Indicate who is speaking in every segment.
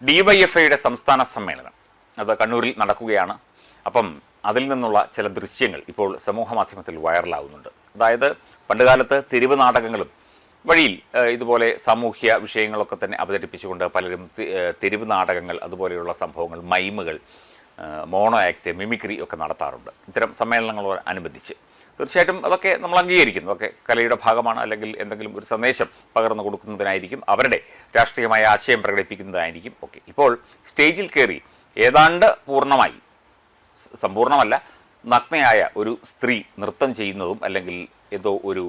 Speaker 1: ഡിവൈഎഫ്ഐയുടെ സംസ്ഥാന സമ്മേളനം അത് കണ്ണൂരിൽ നടക്കുകയാണ്. അപ്പം അതിൽ നിന്നുള്ള ചില ദൃശ്യങ്ങൾ ഇപ്പോൾ സമൂഹ മാധ്യമത്തിൽ വൈറലാവുന്നുണ്ട്. അതായത് പണ്ടുകാലത്ത് തെരുവ് നാടകങ്ങളും വഴിയിൽ ഇതുപോലെ സാമൂഹ്യ വിഷയങ്ങളൊക്കെ തന്നെ അവതരിപ്പിച്ചുകൊണ്ട് പലരും തെരുവ് നാടകങ്ങൾ, അതുപോലെയുള്ള സംഭവങ്ങൾ, മൈമുകൾ, മോണോ ആക്ട്, മിമിക്രി ഒക്കെ നടത്താറുണ്ട് ഇത്തരം സമ്മേളനങ്ങളോട് അനുബന്ധിച്ച്. തീർച്ചയായിട്ടും അതൊക്കെ നമ്മൾ അംഗീകരിക്കുന്നു. അതൊക്കെ കലയുടെ ഭാഗമാണ്, അല്ലെങ്കിൽ എന്തെങ്കിലും ഒരു സന്ദേശം പകർന്നു കൊടുക്കുന്നതിനായിരിക്കും, അവരുടെ രാഷ്ട്രീയമായ ആശയം പ്രകടിപ്പിക്കുന്നതിനായിരിക്കും. ഓക്കെ, ഇപ്പോൾ സ്റ്റേജിൽ കയറി ഏതാണ്ട് പൂർണ്ണമായി, സമ്പൂർണ്ണമല്ല, നഗ്നയായ ഒരു സ്ത്രീ നൃത്തം ചെയ്യുന്നതും അല്ലെങ്കിൽ ഏതോ ഒരു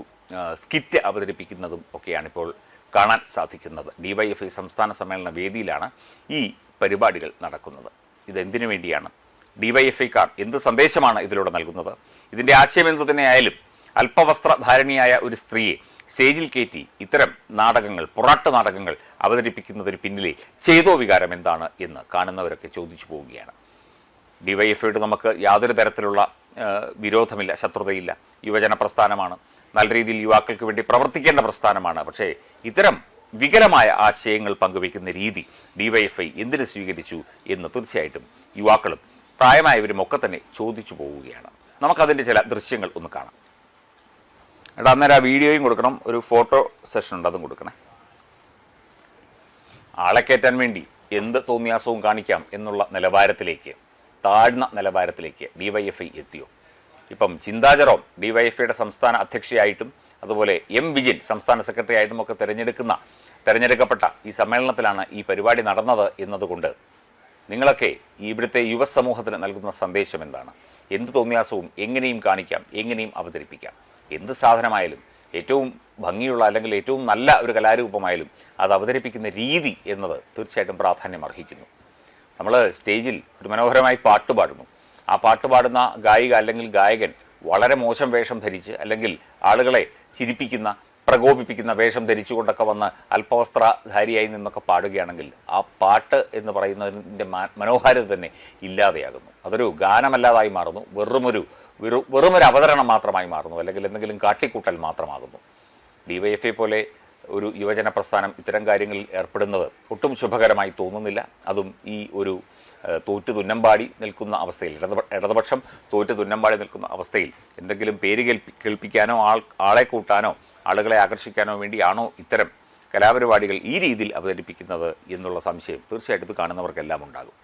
Speaker 1: സ്കിറ്റ് അവതരിപ്പിക്കുന്നതും ഒക്കെയാണ് ഇപ്പോൾ കാണാൻ സാധിക്കുന്നത്. ഡിവൈഎഫ്ഐ സംസ്ഥാന സമ്മേളന വേദിയിലാണ് ഈ പരിപാടികൾ നടക്കുന്നത്. ഇതെന്തിനു വേണ്ടിയാണ്? ഡിവൈഎഫ്ഐക്കാർ എന്ത് സന്ദേശമാണ് ഇതിലൂടെ നൽകുന്നത്? ഇതിൻ്റെ ആശയം എന്തു തന്നെയായാലും അല്പവസ്ത്രധാരണിയായ ഒരു സ്ത്രീയെ സ്റ്റേജിൽ കയറ്റി ഇത്തരം നാടകങ്ങൾ, പൊറാട്ട് നാടകങ്ങൾ അവതരിപ്പിക്കുന്നതിന് പിന്നിലെ ചേതോ വികാരം എന്താണ് എന്ന് കാണുന്നവരൊക്കെ ചോദിച്ചു പോവുകയാണ്. ഡിവൈഎഫ്ഐയോട് നമുക്ക് യാതൊരു തരത്തിലുള്ള വിരോധമില്ല, ശത്രുതയില്ല. യുവജന പ്രസ്ഥാനമാണ്, നല്ല രീതിയിൽ യുവാക്കൾക്ക് വേണ്ടി പ്രവർത്തിക്കേണ്ട പ്രസ്ഥാനമാണ്. പക്ഷേ ഇത്തരം വികലമായ ആശയങ്ങൾ പങ്കുവയ്ക്കുന്ന രീതി ഡിവൈഎഫ്ഐ എന്തിന് സ്വീകരിച്ചു എന്ന് തീർച്ചയായിട്ടും യുവാക്കളും പ്രായമായവരും ഒക്കെ തന്നെ ചോദിച്ചു പോവുകയാണ്. നമുക്കതിൻ്റെ ചില ദൃശ്യങ്ങൾ ഒന്ന് കാണാം. അന്നേരം ആ വീഡിയോയും കൊടുക്കണം, ഒരു ഫോട്ടോ സെഷൻ ഉണ്ട്, അതും കൊടുക്കണേ. ആളെ കയറ്റാൻ വേണ്ടി എന്ത് തോന്നിയാസവും കാണിക്കാം എന്നുള്ള നിലവാരത്തിലേക്ക്, താഴ്ന്ന നിലവാരത്തിലേക്ക് ഡിവൈഎഫ്ഐ എത്തിയോ? ഇപ്പം ചിന്താ ജെറോം ഡിവൈഎഫ്ഐയുടെ സംസ്ഥാന അധ്യക്ഷയായിട്ടും അതുപോലെ എം വിജയൻ സംസ്ഥാന സെക്രട്ടറി ആയിട്ടും ഒക്കെ തിരഞ്ഞെടുക്കപ്പെട്ട ഈ സമ്മേളനത്തിലാണ് ഈ പരിപാടി നടന്നത് എന്നതുകൊണ്ട് നിങ്ങളൊക്കെ ഇവിടുത്തെ യുവസമൂഹത്തിന് നൽകുന്ന സന്ദേശം എന്താണ്? എന്ത് തോന്നിയാസവും എങ്ങനെയും കാണിക്കാം, എങ്ങനെയും അവതരിപ്പിക്കാം. എന്ത് സാധനമായാലും, ഏറ്റവും ഭംഗിയുള്ള അല്ലെങ്കിൽ ഏറ്റവും നല്ല ഒരു കലാരൂപമായാലും അത് അവതരിപ്പിക്കുന്ന രീതി എന്നത് തീർച്ചയായിട്ടും പ്രാധാന്യം അർഹിക്കുന്നു. നമ്മൾ സ്റ്റേജിൽ ഒരു മനോഹരമായി പാട്ട് പാടുന്നു. ആ പാട്ട് പാടുന്ന ഗായിക അല്ലെങ്കിൽ ഗായകൻ വളരെ മോശം വേഷം ധരിച്ച്, അല്ലെങ്കിൽ ആളുകളെ ചിരിപ്പിക്കുന്ന, പ്രകോപിപ്പിക്കുന്ന വേഷം ധരിച്ചുകൊണ്ടൊക്കെ വന്ന് അല്പവസ്ത്രധാരിയായി നിന്നൊക്കെ പാടുകയാണെങ്കിൽ ആ പാട്ട് എന്ന് പറയുന്നതിൻ്റെ മനോഹാരിത തന്നെ ഇല്ലാതെയാകുന്നു. അതൊരു ഗാനമല്ലാതായി മാറുന്നു, വെറുമൊരു അവതരണം മാത്രമായി മാറുന്നു, അല്ലെങ്കിൽ എന്തെങ്കിലും കാട്ടിക്കൂട്ടൽ മാത്രമാകുന്നു. ഡിവൈഎഫ്ഐ പോലെ ഒരു യുവജന പ്രസ്ഥാനം ഇത്തരം കാര്യങ്ങളിൽ ഏർപ്പെടുന്നത് ഒട്ടും ശുഭകരമായി തോന്നുന്നില്ല. അതും ഈ ഒരു തോറ്റു തുന്നമ്പാടി നിൽക്കുന്ന അവസ്ഥയിൽ, ഇടതുപക്ഷം തോറ്റു തുന്നമ്പാടി നിൽക്കുന്ന അവസ്ഥയിൽ എന്തെങ്കിലും പേര് കേൾപ്പിക്കാനോ ആളെ കൂട്ടാനോ ആളുകളെ ആകർഷിക്കാനോ വേണ്ടിയാണോ ഇത്തരം കലാപരിപാടികൾ ഈ രീതിയിൽ അവതരിപ്പിക്കുന്നത് എന്നുള്ള സംശയം തീർച്ചയായിട്ടും ഇത് കാണുന്നവർക്കെല്ലാം ഉണ്ടാകും.